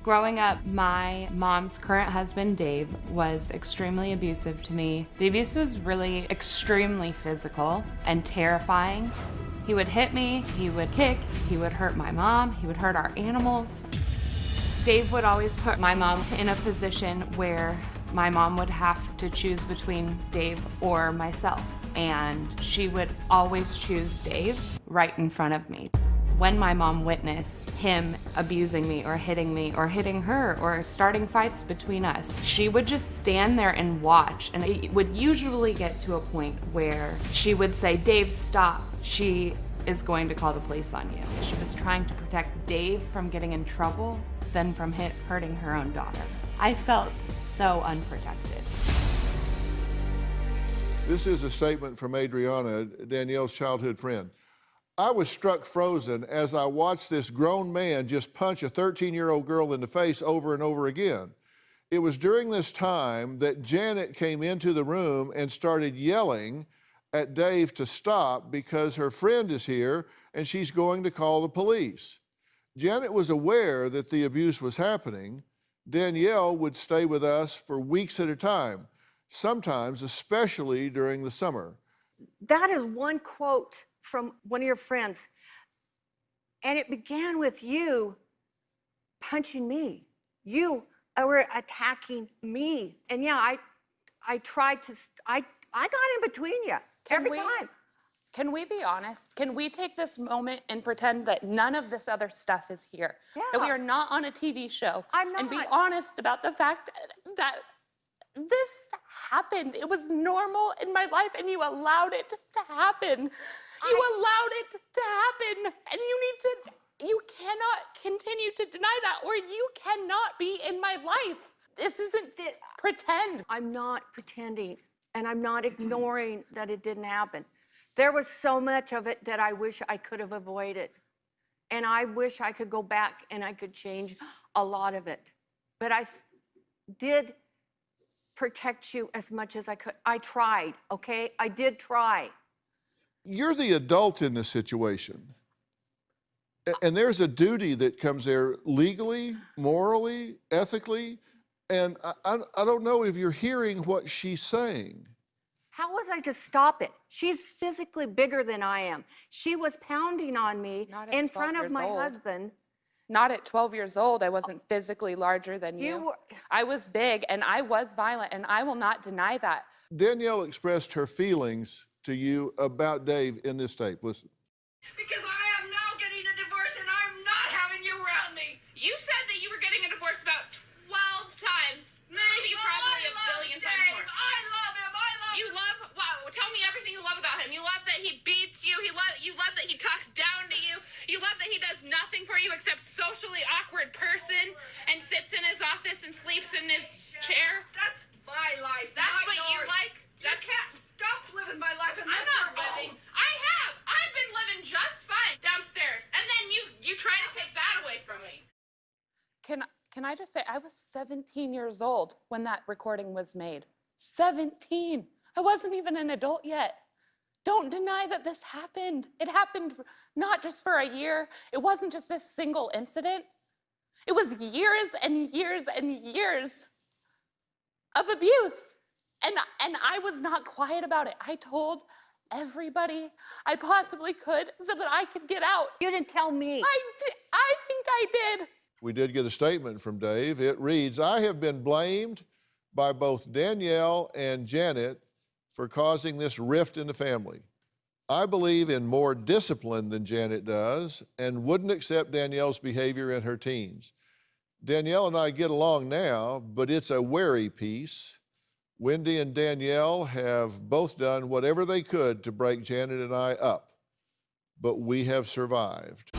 Growing up, my mom's current husband, Dave, was extremely abusive to me. The abuse was really extremely physical and terrifying. He would hit me, he would kick, he would hurt my mom, he would hurt our animals. Dave would always put my mom in a position where my mom would have to choose between Dave or myself. And she would always choose Dave right in front of me. When my mom witnessed him abusing me or hitting her or starting fights between us, she would just stand there and watch. And it would usually get to a point where she would say, "Dave, stop. She is going to call the police on you." She was trying to protect Dave from getting in trouble than from hurting her own daughter. I felt so unprotected. This is a statement from Adriana, Danielle's childhood friend. "I was struck frozen as I watched this grown man just punch a 13-year-old girl in the face over and over again. It was during this time that Janet came into the room and started yelling at Dave to stop because her friend is here and she's going to call the police. Janet was aware that the abuse was happening. Danielle would stay with us for weeks at a time, sometimes especially during the summer." That is one quote from one of your friends. And it began with you punching me. You were attacking me. And yeah, I tried to, I got in between you every time. Can we be honest? Can we take this moment and pretend that none of this other stuff is here? Yeah. That we are not on a TV show. I'm not. And be honest about the fact that this happened. It was normal in my life and you allowed it to happen. You allowed it to happen, and you cannot continue to deny that, or you cannot be in my life. This isn't pretend. I'm not pretending, and I'm not ignoring that it didn't happen. There was so much of it that I wish I could have avoided, and I wish I could go back and I could change a lot of it. But I did protect you as much as I could. I tried, okay? I did try. You're the adult in this situation. And there's a duty that comes there legally, morally, ethically. And I don't know if you're hearing what she's saying. How was I to stop it? She's physically bigger than I am. She was pounding on me in front of my husband. Not at 12 years old. I wasn't physically larger than you. I was big and I was violent, and I will not deny that. Danielle expressed her feelings to you about Dave in this tape. Listen. "Because I am now getting a divorce and I'm not having you around me." You said that you were getting a divorce about 12 times. Maybe probably a billion times more. I love him. You love, wow, tell me everything you love about him. You love that he beats you. You love that he talks down to you. You love that he does nothing for you except socially awkward person and sits in his office and sleeps in his chair. That's my life. That's not what you yours. like? You can't stop living my life and I'm live not your living. own. I have. I've been living just fine downstairs. And then you try to take that away from me. Can I just say, I was 17 years old when that recording was made. 17. I wasn't even an adult yet. Don't deny that this happened. It happened not just for a year. It wasn't just a single incident. It was years and years and years of abuse. And I was not quiet about it. I told everybody I possibly could so that I could get out. You didn't tell me. I think I did. We did get a statement from Dave. It reads, "I have been blamed by both Danielle and Janet for causing this rift in the family. I believe in more discipline than Janet does and wouldn't accept Danielle's behavior in her teens. Danielle and I get along now, but it's a wary piece. Wendy and Danielle have both done whatever they could to break Janet and I up, but we have survived."